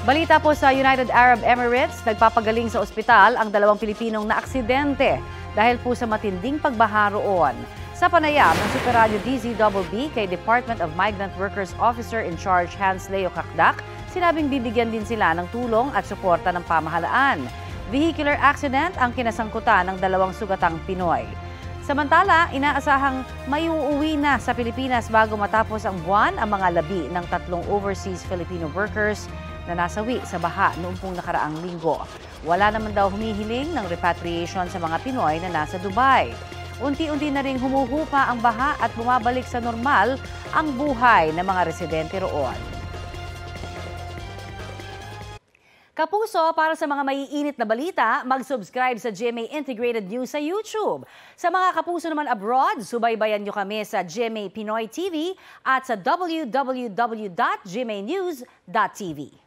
Balita po sa United Arab Emirates, nagpapagaling sa ospital ang dalawang Pilipinong naaksidente dahil po sa matinding pagbaha roon. Sa panayam ng Super Radio DZBB kay Department of Migrant Workers Officer in Charge Hans Leo Kakdak, sinabing bibigyan din sila ng tulong at suporta ng pamahalaan. Vehicular accident ang kinasangkutan ng dalawang sugatang Pinoy. Samantala, inaasahang may uuwi na sa Pilipinas bago matapos ang buwan ang mga labi ng tatlong overseas Filipino workers na nasawi sa baha noong pong nakaraang linggo. Wala naman daw humihiling ng repatriation sa mga Pinoy na nasa Dubai. Unti-unti na ring humuhupa ang baha at bumabalik sa normal ang buhay ng mga residente roon. Kapuso, para sa mga maiinit na balita, mag-subscribe sa GMA Integrated News sa YouTube. Sa mga kapuso naman abroad, subaybayan nyo kami sa GMA Pinoy TV at sa www.gmanews.tv.